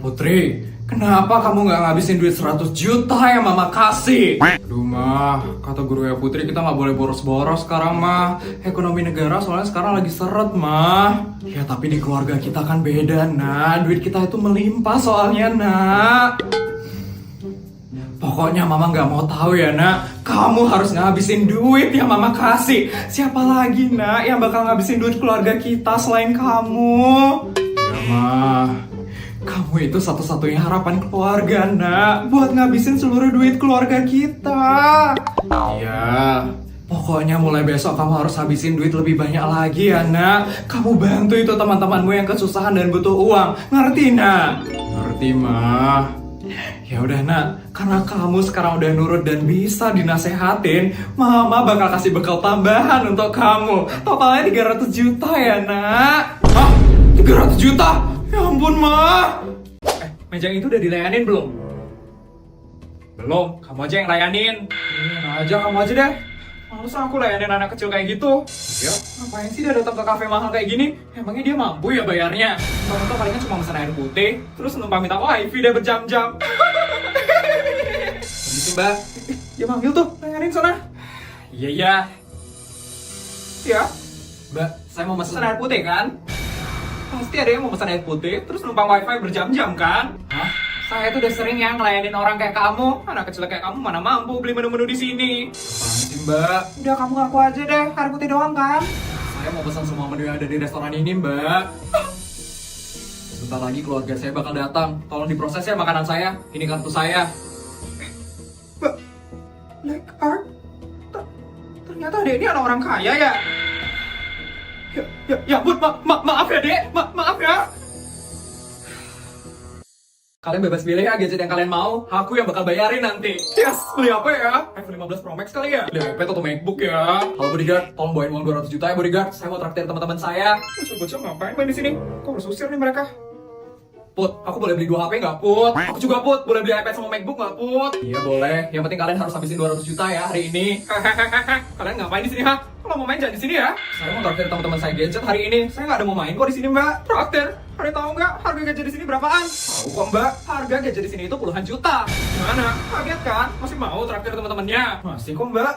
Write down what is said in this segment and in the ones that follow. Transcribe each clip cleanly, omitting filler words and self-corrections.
Putri, kenapa kamu nggak ngabisin duit 100 juta yang mama kasih? Aduh mah, kata guru ya Putri kita nggak boleh boros-boros sekarang mah. Ekonomi negara soalnya sekarang lagi seret mah. Ya tapi di keluarga kita kan beda nak. Duit kita itu melimpah soalnya nak. Pokoknya mama nggak mau tahu ya nak. Kamu harus ngabisin duit yang mama kasih. Siapa lagi nak yang bakal ngabisin duit keluarga kita selain kamu? Ya mah, kamu itu satu-satunya harapan keluarga nak. Buat ngabisin seluruh duit keluarga kita. Iya, pokoknya mulai besok kamu harus habisin duit lebih banyak lagi ya nak. Kamu bantu itu teman-temanmu yang kesusahan dan butuh uang. Ngerti nak? Ngerti mah. Ya udah nak, karena kamu sekarang udah nurut dan bisa dinasehatin, mama bakal kasih bekal tambahan untuk kamu. Totalnya 300 juta ya nak. Hah? 300 juta? Ya ampun mah. Meja itu udah dilayanin belum? Belum, kamu aja yang layanin. Aja kamu aja deh. Males aku layanin anak kecil kayak gitu. Ya, ngapain sih dia datang ke kafe mahal kayak gini? Emangnya dia mampu ya bayarnya? Contoh palingan cuma pesan air putih, terus numpang minta wifi deh berjam-jam. Permisi mbak. Dia manggil tuh, layanin sana. Iya iya. Ya, mbak, saya mau pesan air putih kan? Pasti ada yang mau pesan air putih, terus numpang wifi berjam-jam kan? Hah? Saya tuh udah sering ya ngelayanin orang kayak kamu. Anak kecil kayak kamu mana mampu beli menu-menu di sini. Apaan sih mbak? Udah kamu ngaku aja deh, air putih doang kan? Saya mau pesan semua menu yang ada di restoran ini mbak. Sebentar lagi keluarga saya bakal datang. Tolong diproses ya makanan saya. Ini kartu saya. Mbak, like art? Ternyata adek ini anak orang kaya ya? Ya ampun, maaf ya dek, maaf ya. Kalian bebas pilih ya gadget yang kalian mau. Aku yang bakal bayarin nanti. Yes, beli apa ya? iPhone 15 Pro Max kali ya? Beli iPad atau MacBook ya? Halo bodyguard, tolong bawain uang 200 juta ya bodyguard. Saya mau traktir teman-teman saya. Bocah-bocah ngapain main di sini? Kok harus usir nih mereka? Put, aku boleh beli 2 HP nggak Put? Aku juga Put, boleh beli iPad sama MacBook nggak Put? Iya boleh, yang penting kalian harus habisin 200 juta ya hari ini. Kalian ngapain di sini ha? Kalau mau main jangan di sini ya. Saya mau traktir teman-teman saya gadget hari ini. Saya nggak ada mau main kok di sini mbak. Traktir. Ada tahu nggak harga gadget di sini berapaan? Tahu kok mbak. Harga gadget di sini itu puluhan juta. Gimana? Kaget kan? Masih mau traktir teman-temannya? Masih kok mbak.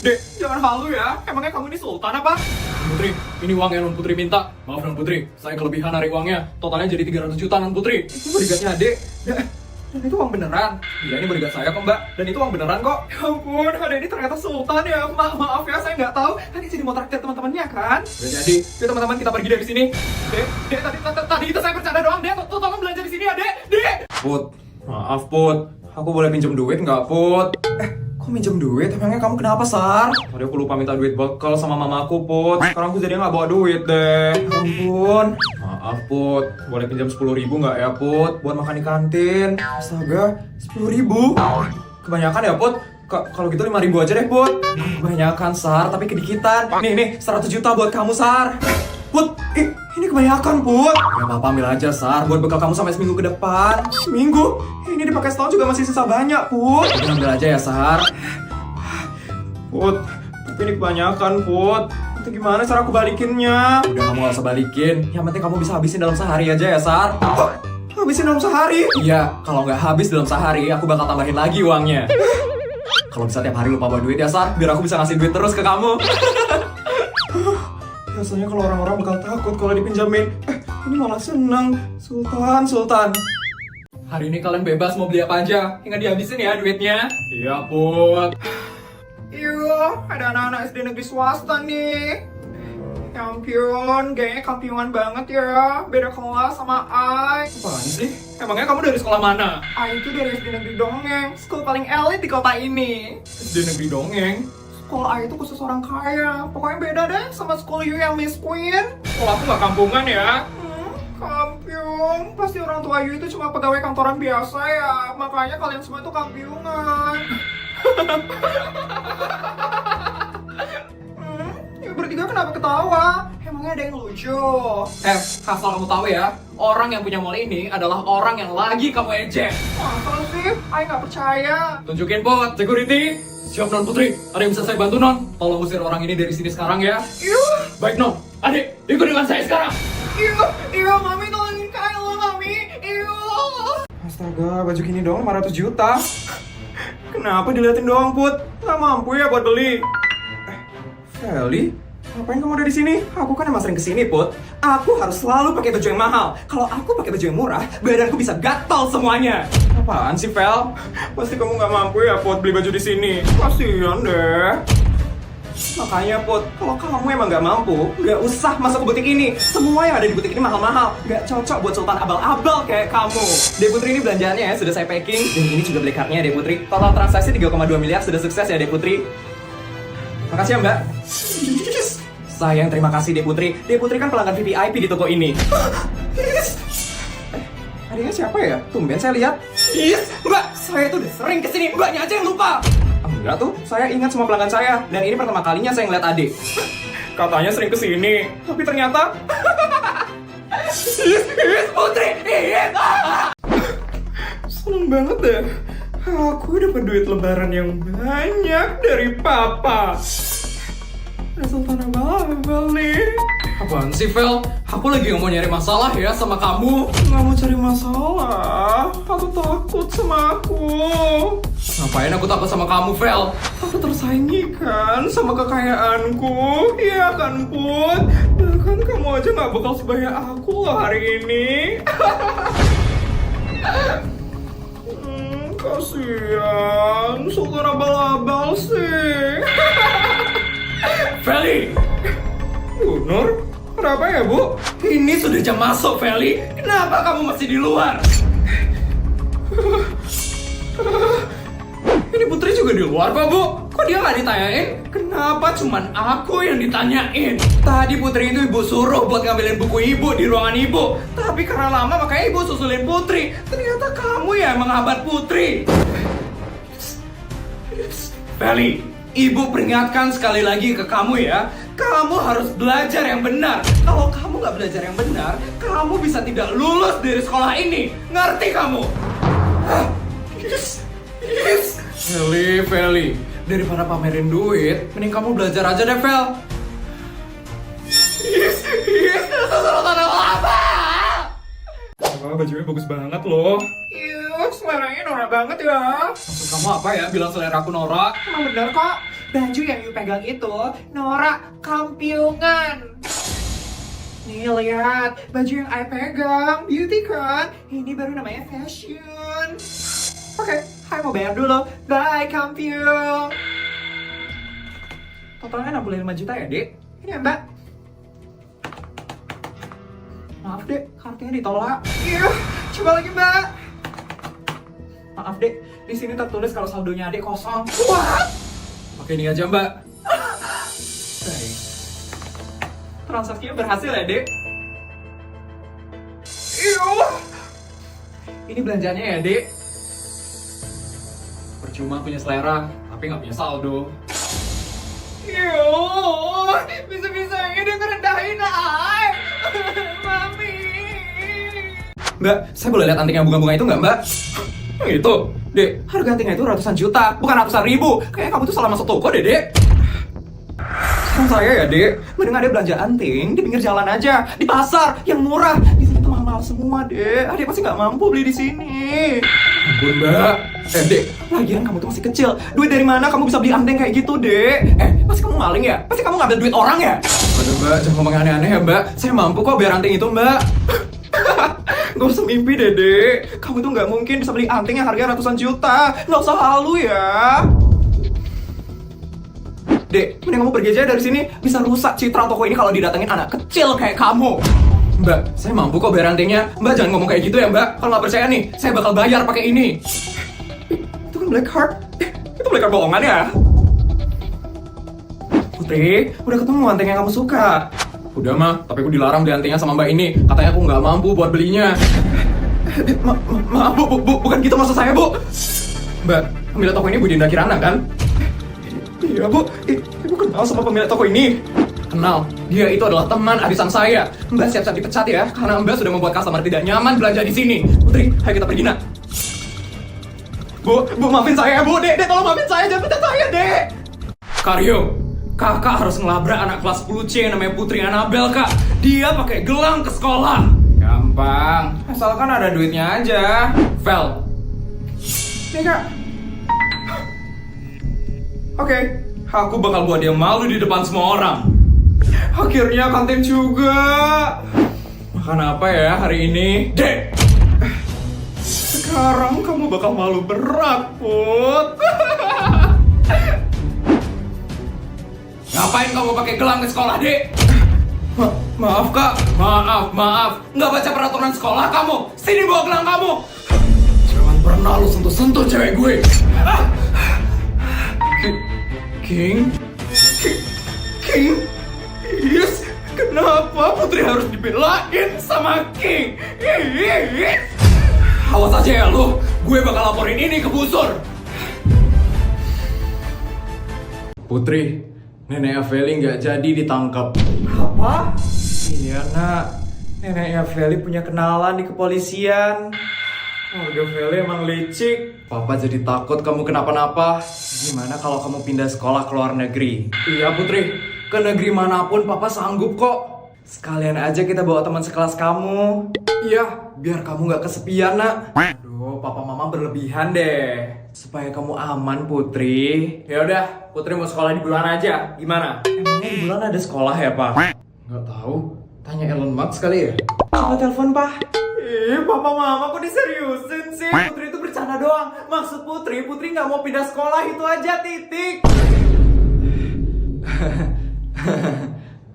Dek, jangan halu ya. Emangnya kamu ini sultan apa? Putri, ini uang yang non Putri minta. Maaf non Putri, saya kelebihan dari uangnya. Totalnya jadi 300 juta non Putri. Itu bodyguardnya adek. Dan itu uang beneran. Iya ini bodyguard saya kok mbak. Dan itu uang beneran kok. Ya ampun, adek ini ternyata sultan ya. Maaf ya, saya nggak tahu. Tadi jadi mau traktir teman-temannya kan? Udah jadi. Yuk teman-teman kita pergi dari sini. Dek, tadi itu saya bercanda doang. Dek, tolong belanja di sini ya, Dek. Put, maaf Put. Aku boleh pinjam duit nggak Put? Kok minjem duit? Emangnya kamu kenapa, Sar? Tadi aku lupa minta duit bekal sama mamaku, Put. Sekarang aku jadi nggak bawa duit deh. Ya ampun. Maaf, Put. Boleh pinjam 10.000 nggak ya, Put? Buat makan di kantin. Astaga, 10.000? Kebanyakan ya, Put? Kalau gitu 5.000 aja deh, Put. Kebanyakan, Sar. Tapi kedikitan. Nih, 100 juta buat kamu, Sar. Put, ini kebanyakan, Put. Ya apa-apa, ambil aja, Sar. Buat bekal kamu sampai seminggu ke depan. Seminggu? Ini dipakai setahun juga masih sisa banyak, Put. Udah ambil aja ya, Sar. Put, tapi ini kebanyakan, Put. Itu gimana cara aku balikinnya? Udah kamu gak usah balikin. Yang penting kamu bisa habisin dalam sehari aja ya, Sar. Habisin dalam sehari? Iya, kalau nggak habis dalam sehari, aku bakal tambahin lagi uangnya. Kalau bisa tiap hari lupa bawa duit ya, Sar. Biar aku bisa ngasih duit terus ke kamu. Biasanya kalau orang-orang bakal takut kalau dipinjamin. Ini malah seneng. Sultan. Hari ini kalian bebas mau beli apa aja. Ingat dihabisin ya duitnya. Iya, Put. Iya, ada anak-anak SD negeri swasta nih. Ya ampun, gayanya kampiungan banget ya. Beda kelas sama Ai. Apaan sih? Emangnya kamu dari sekolah mana? Ai itu dari SD negeri Dongeng. Sekolah paling elit di kota ini. SD negeri Dongeng? Sekolah Ai itu khusus orang kaya. Pokoknya beda deh sama sekolah you yang Miss Queen. Sekolah aku gak kampungan ya. Kampiung. Pasti orang tua you itu cuma pegawai kantoran biasa ya. Makanya kalian semua itu kampiungan. Ya bertiga kenapa ketawa? Emangnya ada yang lucu? Asal kamu tahu ya, orang yang punya mall ini adalah orang yang lagi kamu ejek. Masa sih? Ay nggak percaya. Tunjukin Put, security. Siap non Putri, ada yang bisa saya bantu non? Tolong usir orang ini dari sini sekarang ya. Iya. Baik non, adik, ikut dengan saya sekarang. Iya, mami tolongin Kayla, mami. Iya. Astaga, baju gini doang 500 juta. Kenapa diliatin doang, Put? Nggak mampu ya buat beli. Feli, ngapain kamu ada di sini? Aku kan emang sering kesini, Put. Aku harus selalu pakai baju yang mahal. Kalau aku pakai baju yang murah, badanku bisa gatal semuanya. Apaan sih, Fel? Pasti kamu nggak mampu ya, Put, beli baju di sini. Kasian deh. Makanya, Put, kalau kamu emang nggak mampu, nggak usah masuk ke butik ini. Semua yang ada di butik ini mahal-mahal. Nggak cocok buat sultan abal-abal kayak kamu. Dek Putri, ini belanjaannya ya, sudah saya packing. Dan ini juga beli cardnya, Dek Putri. Total transaksi 3,2 miliar, sudah sukses ya, Dek Putri. Makasih ya, Mbak. Sayang, terima kasih, Dek Putri. Dek Putri kan pelanggan VIP di toko ini. Adiknya siapa ya? Tumben saya lihat. Mbak, saya tuh udah sering kesini. Mbaknya aja yang lupa. Enggak tuh, saya ingat semua pelanggan saya. Dan ini pertama kalinya saya ngeliat adik. Katanya sering kesini, tapi ternyata... Putri! Seneng banget deh. Aku dapat duit lebaran yang banyak dari papa. Sultan abal-abal nih. Apaan sih, Vel? Aku lagi gak mau nyari masalah ya sama kamu. Nggak mau cari masalah. Aku takut sama aku. Ngapain aku takut sama kamu, Vel? Aku tersaingi kan sama kekayaanku. Iya kan, Put? Bahkan kamu aja nggak bakal sebaya aku loh hari ini. Kasian, Sultan abal-abal sih. Feli! Bu Nur, kenapa ya, Bu? Ini sudah jam masuk, Feli. Kenapa kamu masih di luar? Ini Putri juga di luar kok, Bu. Kok dia nggak ditanyain? Kenapa cuman aku yang ditanyain? Tadi Putri itu ibu suruh buat ngambilin buku ibu di ruangan ibu. Tapi karena lama makanya ibu susulin Putri. Ternyata kamu ya menghambat Putri. Feli, ibu peringatkan sekali lagi ke kamu ya. Kamu harus belajar yang benar. Kalau kamu nggak belajar yang benar, kamu bisa tidak lulus dari sekolah ini. Ngerti kamu? Feli, daripada pamerin duit, mending kamu belajar aja deh, Fel. Wah, bajunya bagus banget loh. Iya, seleranya norak banget ya. Maksud kamu apa ya? Bilang selera aku norak? Emang bener kok, baju yang you pegang itu norak kampiungan. Nih lihat, baju yang I pegang, beauty kan? Ini baru namanya fashion. Oke, I mau bayar dulu. Bye, kampiung. Totalnya 65 juta ya, Dek? Ini ya, Mbak. Maaf, Dek, kartunya ditolak. Iya, coba lagi, Mbak. Maaf, Dek, di sini tertulis kalau saldonya Adek kosong. What? Pakai ini aja, Mbak. Baik. Transaksinya berhasil ya, Dek? Iyo. Ini belanjanya ya, Dek? Percuma punya selera, tapi nggak punya saldo. Iyo, bisa-bisanya dia ngerendahin ay. Mami. Mbak, saya boleh lihat anting yang bunga-bunga itu nggak, Mbak? Yang itu, Dek, harga antingnya itu ratusan juta, bukan ratusan ribu. Kayaknya kamu tuh salah masuk toko deh, Dek. Sekarang saya ya, Dek, mending ada belanja anting di pinggir jalan aja, di pasar yang murah. Di sini tuh mahal semua, Dek. Adek pasti nggak mampu beli di sini. Ampun, Mbak. Dek, lagian kamu tuh masih kecil. Duit dari mana kamu bisa beli anting kayak gitu, Dek? Pasti kamu maling ya? Pasti kamu ngambil duit orang ya? Aduh, Mbak, jangan ngomong aneh-aneh ya, Mbak. Saya mampu kok bayar anting itu, Mbak. Gak usah mimpi, Dek. Kamu tuh nggak mungkin bisa beli anting yang harganya ratusan juta. Nggak usah halu ya. Dek, mending kamu pergi aja dari sini. Bisa rusak citra toko ini kalau didatengin anak kecil kayak kamu. Mbak, saya mampu kok bayar antingnya. Mbak, jangan ngomong kayak gitu ya, Mbak. Kalau nggak percaya nih, saya bakal bayar pakai ini. Itu kan black heart. Itu black heart bohongan ya. Putri, udah ketemu anting yang kamu suka. Udah, mah, tapi aku dilarang beli antingnya sama Mbak ini. Katanya aku nggak mampu buat belinya. Maaf, Bu, bukan gitu maksud saya, Bu. Mbak, pemilik toko ini Bu Dinda Kirana, kan? Iya, Bu. Ibu kenal sama pemilik toko ini? Kenal, dia itu adalah teman arisan saya. Mbak siap-siap dipecat ya, karena Mbak sudah membuat customer tidak nyaman belanja di sini. Putri, ayo kita pergi, nak. Bu, maafin saya, Bu. Dek, tolong maafin saya, jangan pecat saya, Dek. Karyo, kakak harus ngelabrak anak kelas 10C yang namanya Putri Anabel, Kak. Dia pakai gelang ke sekolah. gampang. Asalkan ada duitnya aja. Vel, Nih kak. Oke, aku bakal buat dia malu di depan semua orang. Akhirnya kantin juga. Makan apa ya hari ini? Dek. Sekarang kamu bakal malu berat, Put. ngapain kamu pakai gelang ke sekolah, Dek? Maaf kak. Maaf. Nggak baca peraturan sekolah kamu. Sini bawa gelang kamu. Jangan pernah lu sentuh-sentuh cewek gue. King? King? Yes, kenapa Putri harus dibelain sama King? Awas aja ya lu. Gue bakal laporin ini ke busur. Putri, neneknya Feli nggak jadi ditangkap. Apa? Iya nak, neneknya Feli punya kenalan di kepolisian. Keluarga Feli emang licik. Papa jadi takut kamu kenapa-napa. Gimana kalau kamu pindah sekolah ke luar negeri? Iya Putri, ke negeri manapun Papa sanggup kok. Sekalian aja kita bawa teman sekelas kamu. Iya, biar kamu nggak kesepian nak. Aduh, Papa Mama berlebihan deh. Supaya kamu aman Putri. Ya udah, Putri mau sekolah di bulan aja. Gimana? Emangnya di bulan ada sekolah ya Pak? Nggak tahu. Tanya Elon Musk kali ya. Coba telepon Pak. Papa Mama kok diseriusin sih? Putri itu bercanda doang. Maksud Putri nggak mau pindah sekolah itu aja titik.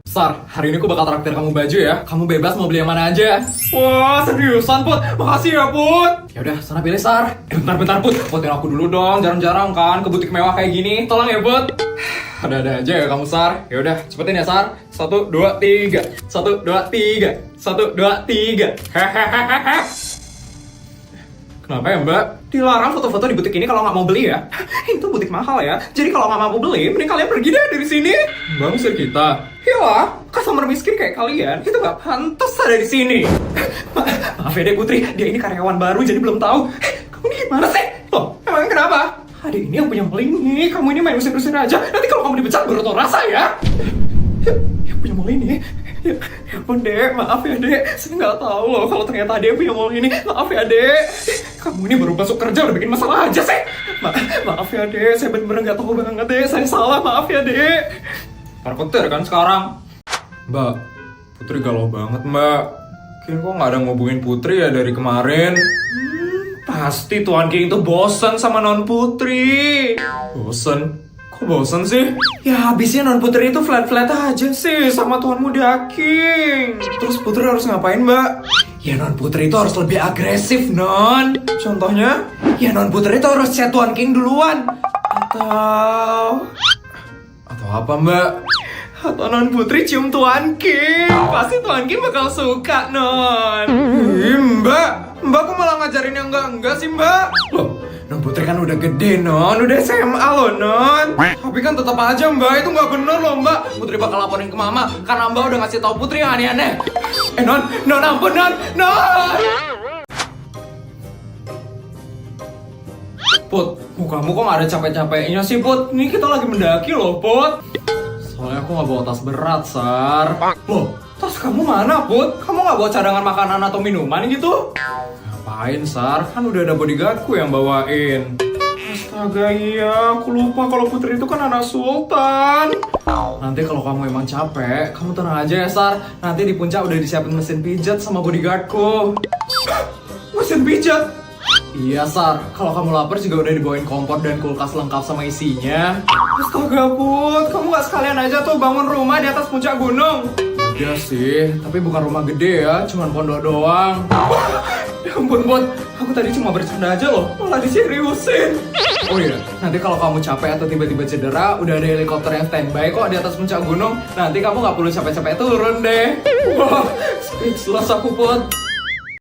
Sar, hari ini aku bakal traktir kamu baju ya. Kamu bebas mau beli yang mana aja. Wah seriusan Put. Makasih ya Put. Ya udah, sana pilih Sar. Bentar Put. Putin aku dulu dong. Jarang-jarang kan ke butik mewah kayak gini. Tolong ya Put. Ada-ada aja ya kamu Sar. Ya udah, cepetin ya Sar. 1, 2, 3. 1, 2, 3. 1, 2, 3. Hehehehe. Kenapa ya Mbak? Dilarang foto-foto di butik ini kalau nggak mau beli ya? Itu butik mahal ya. Jadi kalau nggak mau beli, mending kalian pergi deh dari sini. Bang usir kita. Iyalah, customer miskin kayak kalian itu nggak pantas ada di sini. Maaf ya deh Putri, dia ini karyawan baru jadi belum tahu. Kamu ini gimana sih? Loh, emangnya kenapa? Adik ini yang punya mal ini, kamu ini main usir-usir aja. Nanti kalau kamu dipecat baru tau rasa ya. Yang punya mal ini. Ya ampun dek, maaf ya dek. Saya nggak tahu loh kalau ternyata dia punya mal ini. Maaf ya dek. Kamu ini baru masuk kerja udah bikin masalah aja sih. Maaf ya dek, saya bener-bener nggak tahu banget dek. Saya salah, maaf ya dek. Parkotir kan sekarang. Mbak, Putri galau banget mbak. Kayaknya kok nggak ada ngubungin Putri ya dari kemarin. Pasti Tuan King itu bosan sama non Putri. Bosan? Kok bosan sih? Ya habisnya non Putri itu flat-flat aja sih sama Tuan Muda King. Terus Putri harus ngapain mbak? Ya non Putri itu harus lebih agresif non. Contohnya? Ya non Putri itu harus chat Tuan King duluan. Atau apa mbak? Atau non Putri cium Tuan King. Pasti Tuan King bakal suka non. Mbak kok malah ngajarin yang enggak sih mbak? Loh, non Putri kan udah gede non, udah SMA loh non. Tapi kan tetap aja mbak, itu nggak bener loh mbak. Putri bakal laporin ke mama karena mbak udah ngasih tahu Putri yang aneh-aneh. Non ampun non. Put, mukamu kok gak ada capek-capeknya sih Put? Ini kita lagi mendaki loh Put. Soalnya aku gak bawa tas berat Sar. Loh, tas kamu mana Put? Kamu gak bawa cadangan makanan atau minuman gitu? Ngapain Sar? Kan udah ada bodyguardku yang bawain. Astaga iya, aku lupa kalau Putri itu kan anak sultan. Nanti kalau kamu emang capek, kamu tenang aja ya Sar. Nanti di puncak udah disiapin mesin pijat sama bodyguardku. Mesin pijat? Iya Sar, kalau kamu lapar juga udah dibawain kompor dan kulkas lengkap sama isinya. Astaga Put, kamu gak sekalian aja tuh bangun rumah di atas puncak gunung? Udah sih, tapi bukan rumah gede ya, cuman pondok doang. Ya ampun Put, aku tadi cuma bercanda aja loh, malah diseriusin. Oh iya, nanti kalau kamu capek atau tiba-tiba cedera, udah ada helikopter yang standby kok di atas puncak gunung. Nanti kamu gak perlu capek-capek turun deh. Wah, speechless aku Put.